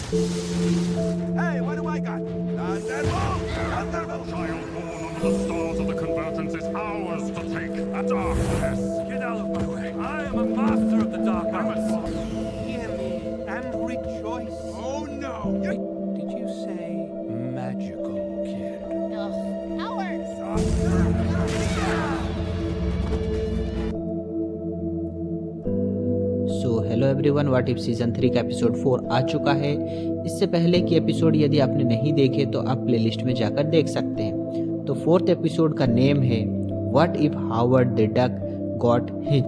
Hey, what do I got? Thunderbolt! Thunderbolt! Child born under the stars of the convergence is ours to take. Darkness. Get out of my way. I am a master of the dark arts. Hear me and rejoice. Oh no! Did you say magical, kid? Ugh, cowards! So hello everyone, what if season 3 का episode 4 आ चुका है। इससे पहले की episode यदि आपने नहीं देखे तो आप प्लेलिस्ट में जाकर देख सकते हैं। तो फोर्थ एपिसोड का नेम है what if Howard the duck got hitch.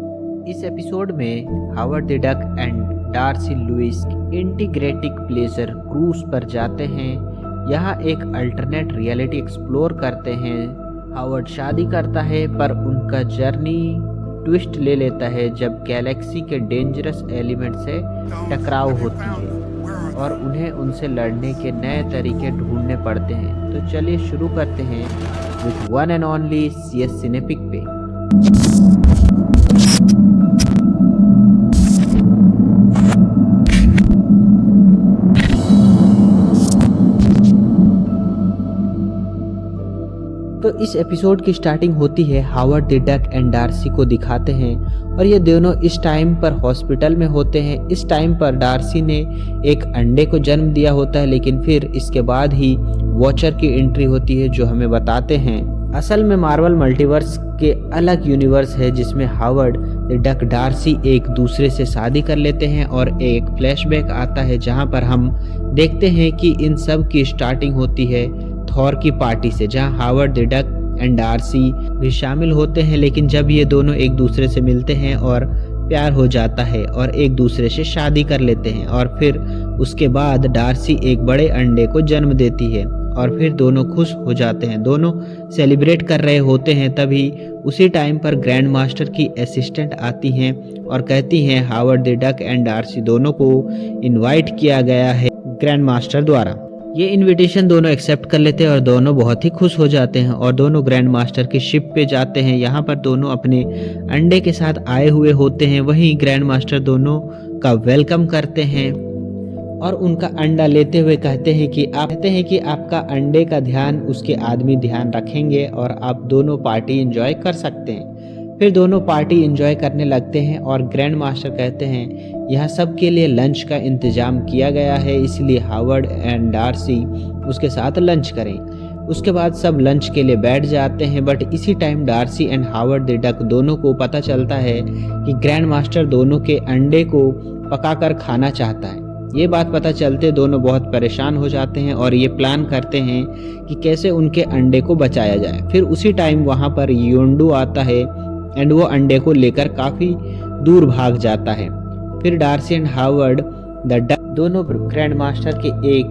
इस एपिसोड में Howard the duck and Darcy Lewis intergalactic pleasure cruise पर जाते हैं। यहाँ एक अल्टरनेट रियलिटी एक्सप्लोर करते हैं। हावर्ड शादी करता है पर उनका जर्नी ट्विस्ट ले लेता है जब गैलेक्सी के डेंजरस एलिमेंट से टकराव होती है और उन्हें उनसे लड़ने के नए तरीके ढूंढने पड़ते हैं। तो चलिए शुरू करते हैं with one and only CS Cinepic पे। तो इस एपिसोड की स्टार्टिंग होती है Howard the duck and Darcy को दिखाते हैं और ये दोनों इस टाइम पर हॉस्पिटल में होते हैं। इस टाइम पर डार्सी ने एक अंडे को जन्म दिया होता है, लेकिन फिर इसके बाद ही वॉचर की एंट्री होती है जो हमें बताते हैं असल में मार्वल मल्टीवर्स के अलग यूनिवर्स है जिसमें हावर्ड द डक डार्सी एक दूसरे से शादी कर लेते हैं और एक फ्लैशबैक आता है जहां पर हम देखते हैं कि इन सब की स्टार्टिंग होती है थॉर की पार्टी से, जहां Howard the duck and Darcy भी शामिल होते हैं। लेकिन जब ये दोनों एक दूसरे से मिलते हैं और प्यार हो जाता है और एक दूसरे से शादी कर लेते हैं और फिर उसके बाद डार्सी एक बड़े अंडे को जन्म देती है और फिर दोनों खुश हो जाते हैं। दोनों सेलिब्रेट कर रहे होते हैं, तभी उसी टाइम पर ग्रैंड मास्टर की असिस्टेंट आती हैं और कहती हैं Howard the duck and Darcy दोनों को इनवाइट किया गया है ग्रैंड मास्टर द्वारा। ये इनविटेशन दोनों एक्सेप्ट कर लेते हैं और दोनों बहुत ही खुश हो जाते हैं और दोनों ग्रैंड मास्टर की शिप पे जाते हैं। यहाँ पर दोनों अपने अंडे के साथ आए हुए होते हैं। वहीं ग्रैंड मास्टर दोनों का वेलकम करते हैं और उनका अंडा लेते हुए कहते हैं कि आपका अंडे का ध्यान उसके आदमी ध्यान रखेंगे और आप दोनों पार्टी एंजॉय कर सकते हैं। फिर दोनों पार्टी एंजॉय करने लगते हैं और ग्रैंड मास्टर कहते हैं यहाँ सबके लिए लंच का इंतजाम किया गया है, इसलिए हावर्ड एंड डार्सी उसके साथ लंच करें। उसके बाद सब लंच के लिए बैठ जाते हैं, बट इसी time Darcy and Howard the duck दोनों को पता चलता है कि ग्रैंड मास्टर दोनों के अंडे को पकाकर खाना चाहता है। ये बात पता चलते दोनों बहुत परेशान हो जाते हैं और ये प्लान करते हैं कि कैसे उनके अंडे को बचाया जाए। फिर उसी टाइम वहाँ पर योंडू आता है एंड वो अंडे को लेकर काफ़ी दूर भाग जाता है। फिर Darcy and Howard the duck दोनों ग्रैंड मास्टर के एक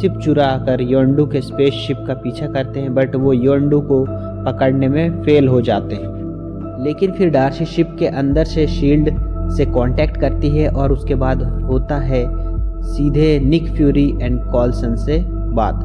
शिप चुरा कर योंडू के स्पेस शिप का पीछा करते हैं, बट वो योंडू को पकड़ने में फेल हो जाते हैं। लेकिन फिर डार्सी शिप के अंदर से शील्ड से कांटेक्ट करती है और उसके बाद होता है सीधे निक फ्यूरी एंड कॉल्सन से बात।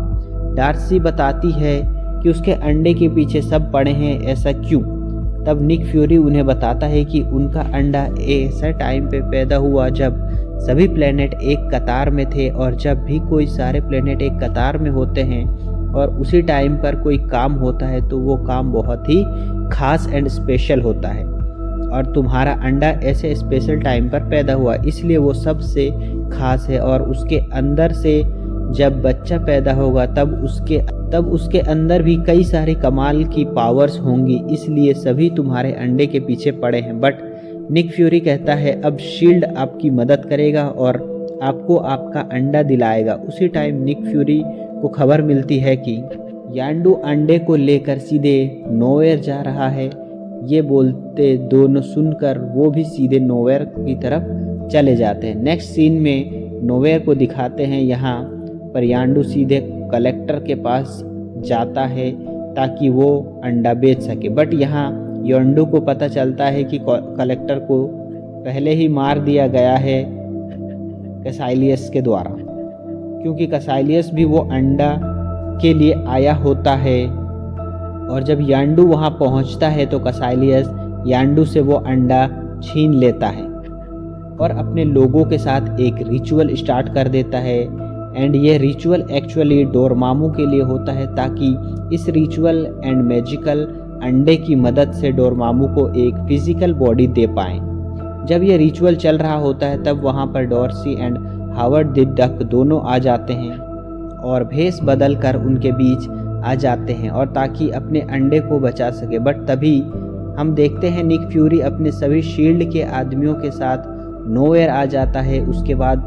डार्सी बताती है कि उसके अंडे के पीछे सब पड़े हैं, ऐसा क्यों? तब निक फ्यूरी उन्हें बताता है कि उनका अंडा ऐसा टाइम पे पैदा हुआ जब सभी प्लेनेट एक कतार में थे और जब भी कोई सारे प्लेनेट एक कतार में होते हैं और उसी टाइम पर कोई काम होता है तो वो काम बहुत ही खास एंड स्पेशल होता है और तुम्हारा अंडा ऐसे स्पेशल टाइम पर पैदा हुआ, इसलिए वो सबसे खास है और उसके अंदर से जब बच्चा पैदा होगा तब उसके अंदर भी कई सारी कमाल की पावर्स होंगी, इसलिए सभी तुम्हारे अंडे के पीछे पड़े हैं। बट निक फ्यूरी कहता है अब शील्ड आपकी मदद करेगा और आपको आपका अंडा दिलाएगा। उसी टाइम निक फ्यूरी को खबर मिलती है कि यांडू अंडे को लेकर सीधे नोवेयर जा रहा है। ये बोलते दोनों सुनकर वो भी सीधे नोवेयर की तरफ चले जाते हैं। नेक्स्ट सीन में नोवेयर को दिखाते हैं। यहाँ पर यांडू सीधे कलेक्टर के पास जाता है ताकि वो अंडा बेच सके, बट यहाँ यांडू को पता चलता है कि कलेक्टर को पहले ही मार दिया गया है कैसाइलियस के द्वारा, क्योंकि कैसाइलियस भी वो अंडा के लिए आया होता है और जब यांडू वहाँ पहुँचता है तो कैसाइलियस यांडू से वो अंडा छीन लेता है और अपने लोगों के साथ एक रिचुअल स्टार्ट कर देता है एंड ये रिचुअल एक्चुअली डोरमामू के लिए होता है ताकि इस रिचुअल एंड मैजिकल अंडे की मदद से डोरमामू को एक फिजिकल बॉडी दे पाएं। जब ये रिचुअल चल रहा होता है तब वहाँ पर Darcy and Howard the duck दोनों आ जाते हैं और भेष बदल कर उनके बीच आ जाते हैं और ताकि अपने अंडे को बचा सके। बट तभी हम देखते हैं निक फ्यूरी अपने सभी शील्ड के आदमियों के साथ नोवेयर आ जाता है। उसके बाद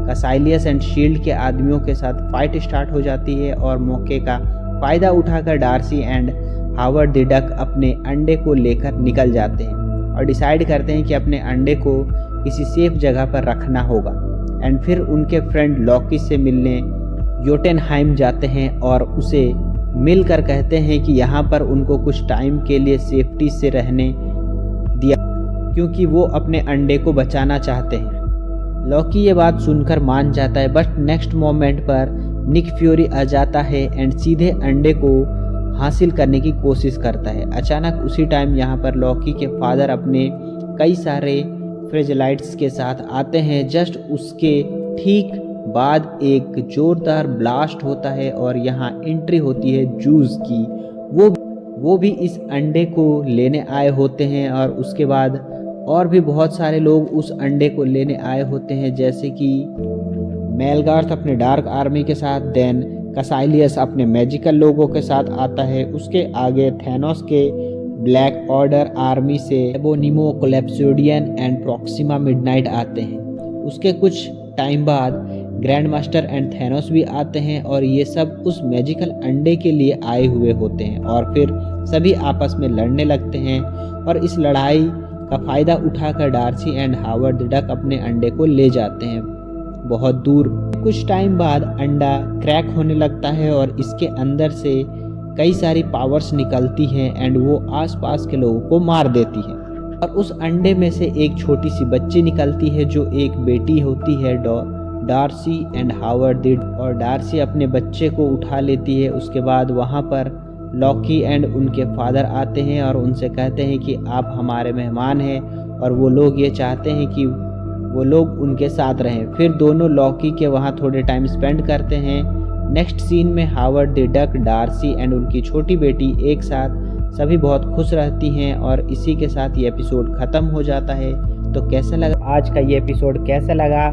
कासाइलियस एंड शील्ड के आदमियों के साथ फाइट स्टार्ट हो जाती है और मौके का फ़ायदा उठाकर Darcy and Howard the duck अपने अंडे को लेकर निकल जाते हैं और डिसाइड करते हैं कि अपने अंडे को किसी सेफ जगह पर रखना होगा। एंड फिर उनके फ्रेंड लॉकी से मिलने योटेनहाइम जाते हैं और उसे मिलकर कहते हैं कि यहाँ पर उनको कुछ टाइम के लिए सेफ्टी से रहने दिया क्योंकि वो अपने अंडे को बचाना चाहते हैं। लॉकी ये बात सुनकर मान जाता है बट नेक्स्ट मोमेंट पर निक फ्यूरी आ जाता है एंड सीधे अंडे को हासिल करने की कोशिश करता है। अचानक उसी टाइम यहाँ पर लॉकी के फादर अपने कई सारे फ्रेजलाइट्स के साथ आते हैं। जस्ट उसके ठीक बाद एक जोरदार ब्लास्ट होता है और यहाँ एंट्री होती है जूस की। वो भी इस अंडे को लेने आए होते हैं और उसके बाद और भी बहुत सारे लोग उस अंडे को लेने आए होते हैं जैसे कि मेलगार्थ अपने डार्क आर्मी के साथ, देन कासाइलियस अपने मैजिकल लोगों के साथ आता है। उसके आगे थैनोस के ब्लैक ऑर्डर आर्मी से एबोनिमो, कोलेप्सिडियन एंड प्रॉक्सिमा मिडनाइट आते हैं। उसके कुछ टाइम बाद ग्रैंड मास्टर एंड थैनोस भी आते हैं और ये सब उस मैजिकल अंडे के लिए आए हुए होते हैं और फिर सभी आपस में लड़ने लगते हैं और इस लड़ाई का फ़ायदा उठाकर Darcy and Howard the duck अपने अंडे को ले जाते हैं बहुत दूर। कुछ टाइम बाद अंडा क्रैक होने लगता है और इसके अंदर से कई सारी पावर्स निकलती हैं एंड वो आसपास के लोगों को मार देती है और उस अंडे में से एक छोटी सी बच्ची निकलती है जो एक बेटी होती है डार्सी एंड हावर्ड और डार्सी अपने बच्चे को उठा लेती है। उसके बाद वहाँ पर लॉकी एंड उनके फादर आते हैं और उनसे कहते हैं कि आप हमारे मेहमान हैं और वो लोग ये चाहते हैं कि वो लोग उनके साथ रहें। फिर दोनों लॉकी के वहाँ थोड़े टाइम स्पेंड करते हैं। नेक्स्ट सीन में Howard the duck, Darcy and उनकी छोटी बेटी एक साथ सभी बहुत खुश रहती हैं और इसी के साथ ये एपिसोड ख़त्म हो जाता है। तो कैसा लगा आज का ये एपिसोड, कैसा लगा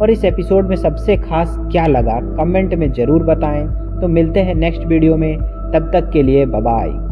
और इस एपिसोड में सबसे खास क्या लगा कमेंट में ज़रूर बताएं। तो मिलते हैं नेक्स्ट वीडियो में, तब तक के लिए बाय बाय।